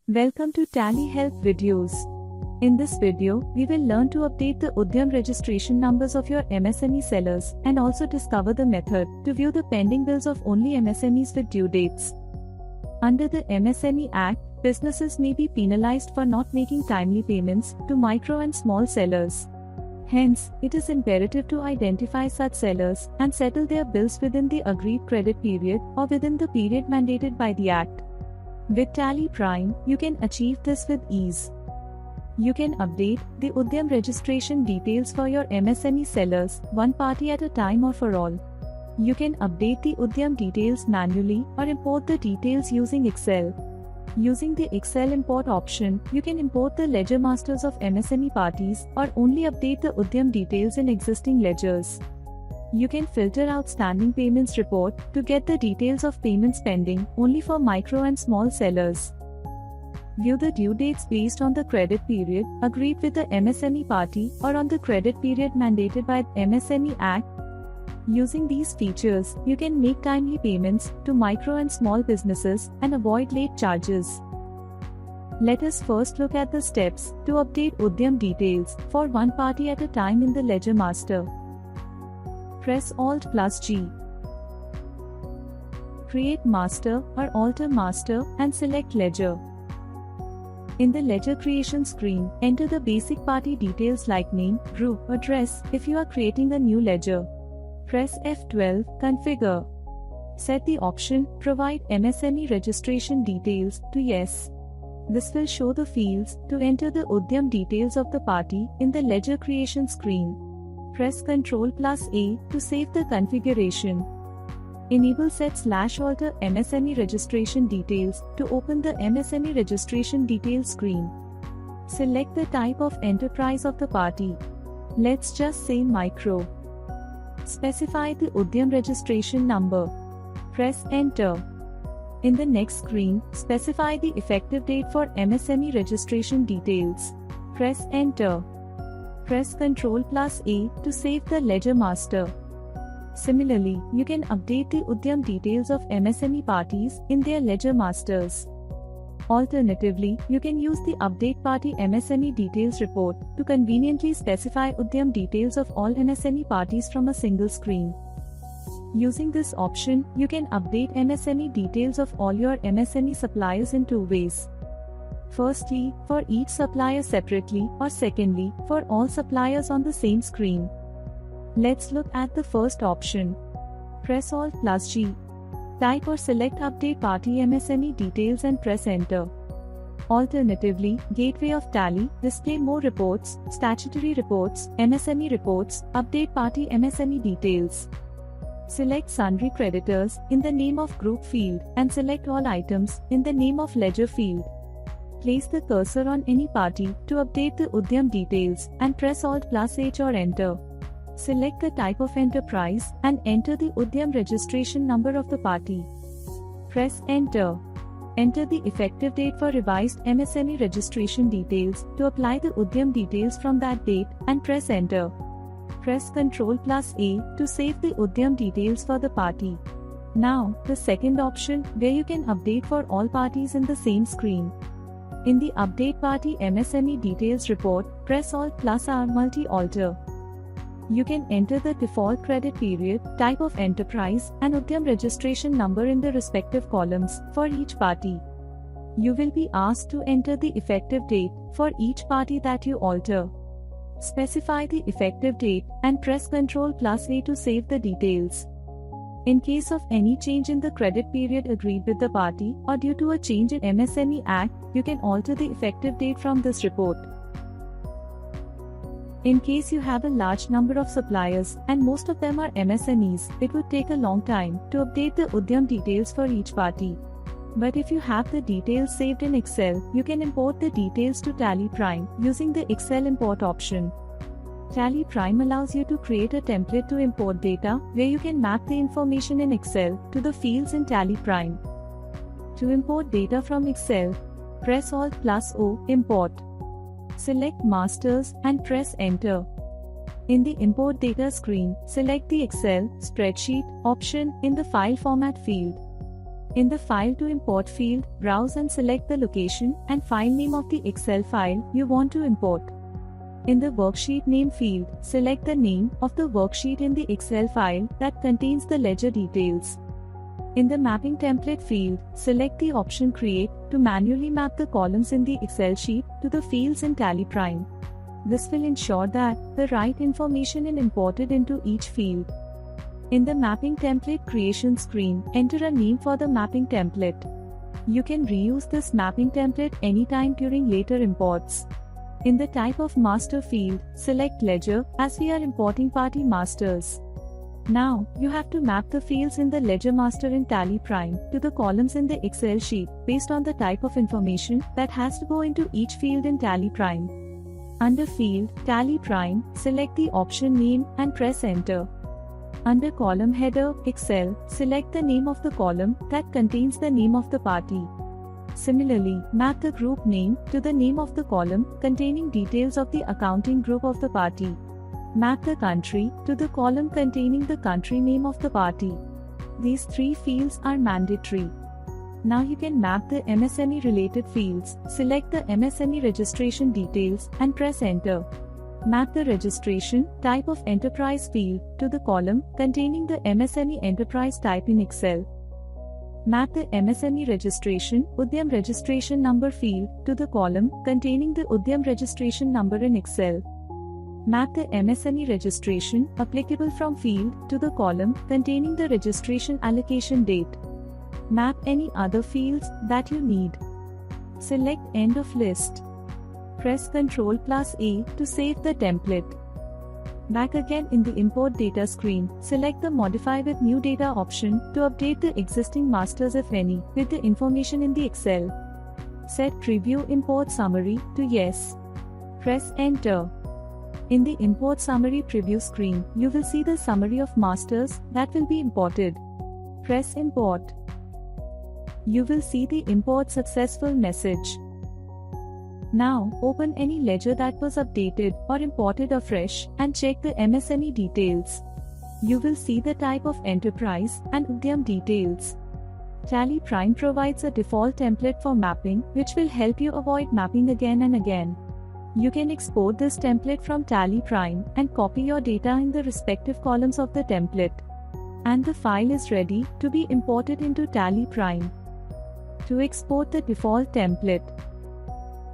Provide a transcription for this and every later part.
Welcome to TallyHelp videos. In this video, we will learn to update the UDYAM registration numbers of your MSME sellers and also discover the method to view the pending bills of only MSMEs with due dates. Under the MSME Act, businesses may be penalized for not making timely payments to micro and small sellers. Hence, it is imperative to identify such sellers and settle their bills within the agreed credit period or within the period mandated by the Act. With Tally Prime, you can achieve this with ease. You can update the UDYAM registration details for your MSME sellers, one party at a time or for all. You can update the UDYAM details manually or import the details using Excel. Using the Excel import option, you can import the ledger masters of MSME parties or only update the UDYAM details in existing ledgers. You can filter outstanding payments report to get the details of payments pending only for micro and small sellers. View the due dates based on the credit period agreed with the MSME party or on the credit period mandated by the MSME Act. Using these features, you can make timely payments to micro and small businesses and avoid late charges. Let us first look at the steps to update UDYAM details for one party at a time in the Ledger Master. Press Alt+G. Create Master or Alter Master and select Ledger. In the Ledger Creation screen, enter the basic party details like name, group, address if you are creating a new ledger. Press F12, Configure. Set the option, Provide MSME registration details to Yes. This will show the fields to enter the UDYAM details of the party in the Ledger Creation screen. Press Ctrl+A to save the configuration. Enable Set/Alter MSME registration details to open the MSME registration details screen. Select the type of enterprise of the party. Let's just say micro. Specify the UDYAM registration number. Press Enter. In the next screen, specify the effective date for MSME registration details. Press Enter. Press Ctrl+A to save the Ledger Master. Similarly, you can update the UDYAM details of MSME parties in their Ledger Masters. Alternatively, you can use the Update Party MSME Details report to conveniently specify UDYAM details of all MSME parties from a single screen. Using this option, you can update MSME details of all your MSME suppliers in two ways. Firstly, for each supplier separately, or secondly, for all suppliers on the same screen. Let's look at the first option. Press Alt+G. Type or select Update Party MSME Details and press Enter. Alternatively, Gateway of Tally, display more reports, statutory reports, MSME reports, Update Party MSME Details. Select Sundry Creditors in the Name of Group field and select All Items in the Name of Ledger field. Place the cursor on any party to update the UDYAM details and press Alt+H or Enter. Select the type of enterprise and enter the UDYAM registration number of the party. Press Enter. Enter the effective date for revised MSME registration details to apply the UDYAM details from that date and press Enter. Press Ctrl+A to save the UDYAM details for the party. Now, the second option where you can update for all parties in the same screen. In the Update Party MSME Details report, press Alt+R Multi-Alter. You can enter the default credit period, type of enterprise, and UDYAM registration number in the respective columns for each party. You will be asked to enter the effective date for each party that you alter. Specify the effective date and press Ctrl+A to save the details. In case of any change in the credit period agreed with the party or due to a change in MSME Act, you can alter the effective date from this report. In case you have a large number of suppliers and most of them are MSMEs, it would take a long time to update the UDYAM details for each party. But if you have the details saved in Excel, you can import the details to Tally Prime using the Excel import option. Tally Prime allows you to create a template to import data where you can map the information in Excel to the fields in Tally Prime. To import data from Excel, press Alt+O, Import. Select Masters and press Enter. In the Import Data screen, select the Excel Spreadsheet option in the File Format field. In the File to Import field, browse and select the location and file name of the Excel file you want to import. In the Worksheet Name field, select the name of the worksheet in the Excel file that contains the ledger details. In the Mapping Template field, select the option Create to manually map the columns in the Excel sheet to the fields in Tally Prime. This will ensure that the right information is imported into each field. In the Mapping Template Creation screen, enter a name for the mapping template. You can reuse this mapping template anytime during later imports. In the Type of Master field, select Ledger as we are importing party masters. Now, you have to map the fields in the Ledger Master in Tally Prime to the columns in the Excel sheet based on the type of information that has to go into each field in Tally Prime. Under Field, Tally Prime, select the option Name and press Enter. Under Column Header, Excel, select the name of the column that contains the name of the party. Similarly, map the group name to the name of the column containing details of the accounting group of the party. Map the country to the column containing the country name of the party. These three fields are mandatory. Now you can map the MSME related fields. Select the MSME registration details and press Enter. Map the registration type of enterprise field to the column containing the MSME enterprise type in Excel. Map the MSME registration UDYAM registration number field to the column containing the UDYAM registration number in Excel. Map the MSME registration applicable from field to the column containing the registration allocation date. Map any other fields that you need. Select End of List. Press Ctrl+A to save the template. Back again in the Import Data screen, select the Modify with New Data option to update the existing masters if any with the information in the Excel. Set Preview Import Summary to Yes. Press Enter. In the Import Summary preview screen, you will see the summary of masters that will be imported. Press Import. You will see the Import Successful message. Now, open any ledger that was updated or imported afresh and check the MSME details. You will see the type of enterprise and UDYAM details. Tally Prime provides a default template for mapping, which will help you avoid mapping again and again. You can export this template from Tally Prime and copy your data in the respective columns of the template. And the file is ready to be imported into Tally Prime. To export the default template,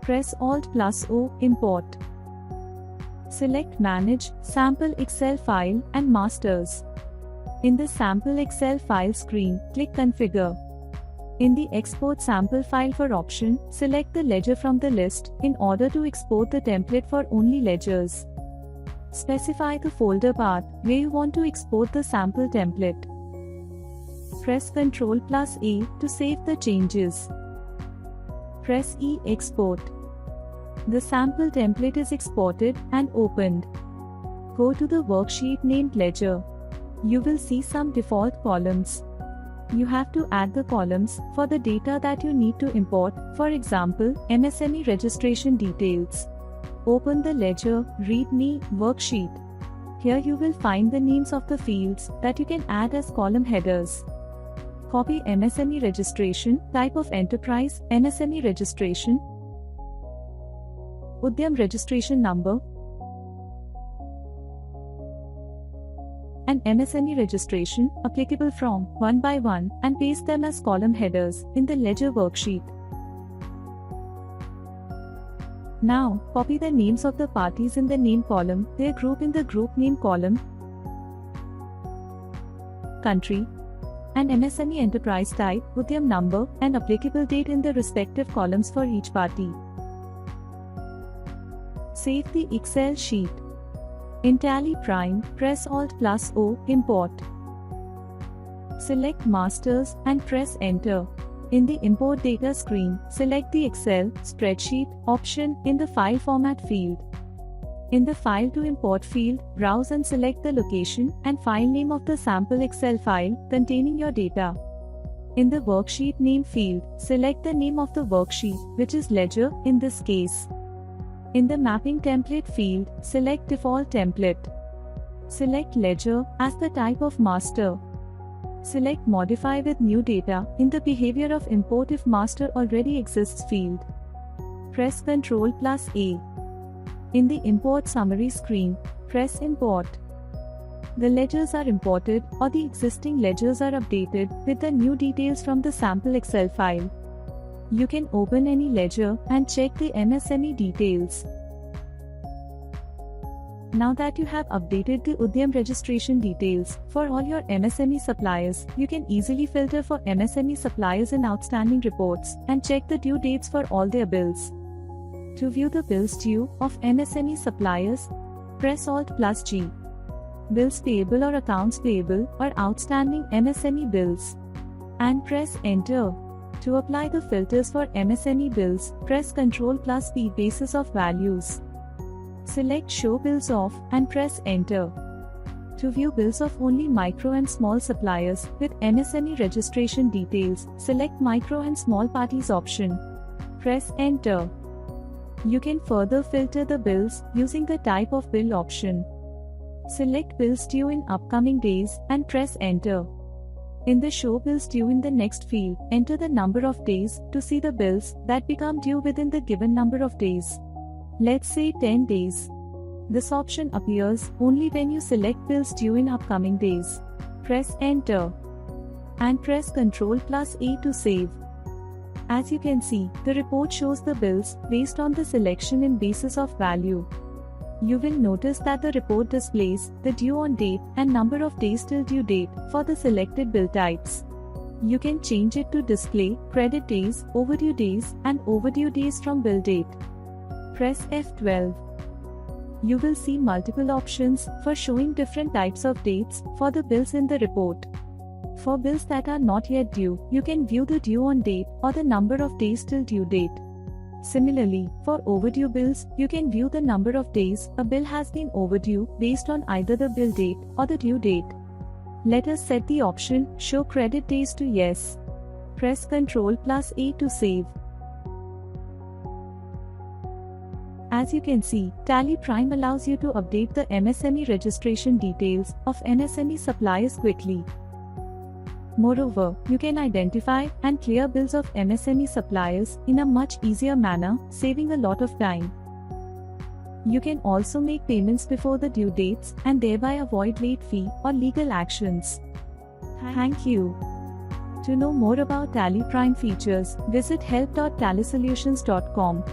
press Alt+O, Import. Select Manage, Sample Excel File and Masters. In the Sample Excel File screen, click Configure. In the Export Sample File for option, select the ledger from the list in order to export the template for only ledgers. Specify the folder path where you want to export the sample template. Press Ctrl+A to save the changes. Press E Export. The sample template is exported and opened. Go to the worksheet named Ledger. You will see some default columns. You have to add the columns for the data that you need to import, for example, MSME registration details. Open the Ledger README worksheet. Here you will find the names of the fields that you can add as column headers. Copy MSME registration, type of enterprise, MSME registration, UDYAM registration number, and MSME registration applicable from one by one and paste them as column headers in the Ledger worksheet. Now, copy the names of the parties in the name column, their group in the group name column, country, and MSME enterprise type, UDYAM number, and applicable date in the respective columns for each party. Save the Excel sheet. In Tally Prime, press Alt+O, Import. Select Masters and press Enter. In the Import Data screen, select the Excel Spreadsheet option in the File Format field. In the File to Import field, browse and select the location and file name of the sample Excel file containing your data. In the Worksheet Name field, select the name of the worksheet, which is Ledger in this case. In the Mapping Template field, select Default Template. Select Ledger as the type of master. Select Modify with New Data in the Behavior of Import if Master already exists field. Press Ctrl+A. In the Import Summary screen, press Import. The ledgers are imported or the existing ledgers are updated with the new details from the sample Excel file. You can open any ledger and check the MSME details. Now that you have updated the UDYAM registration details for all your MSME suppliers, you can easily filter for MSME suppliers in outstanding reports and check the due dates for all their bills. To view the bills due of MSME suppliers, press Alt+G. Bills payable or accounts payable or outstanding MSME bills. And press Enter. To apply the filters for MSME bills, press Ctrl+P basis of values. Select Show Bills Of and press Enter. To view bills of only micro and small suppliers with MSME registration details, select Micro and Small Parties option. Press Enter. You can further filter the bills using the Type of Bill option. Select Bills Due in Upcoming Days and press Enter. In the Show Bills Due in the Next field, enter the number of days to see the bills that become due within the given number of days. Let's say 10 days. This option appears only when you select bills due in upcoming days. Press Enter. And press Ctrl+A to save. As you can see, the report shows the bills based on the selection in basis of value. You will notice that the report displays the due on date and number of days till due date for the selected bill types. You can change it to display credit days, overdue days, and overdue days from bill date. Press F12. You will see multiple options for showing different types of dates for the bills in the report. For bills that are not yet due, you can view the due on date or the number of days till due date. Similarly, for overdue bills, you can view the number of days a bill has been overdue based on either the bill date or the due date. Let us set the option Show Credit Days to Yes. Press Ctrl+A to save. As you can see, Tally Prime allows you to update the MSME registration details of MSME suppliers quickly. Moreover, you can identify and clear bills of MSME suppliers in a much easier manner, saving a lot of time. You can also make payments before the due dates and thereby avoid late fee or legal actions. Thank you. To know more about Tally Prime features, visit help.tallysolutions.com.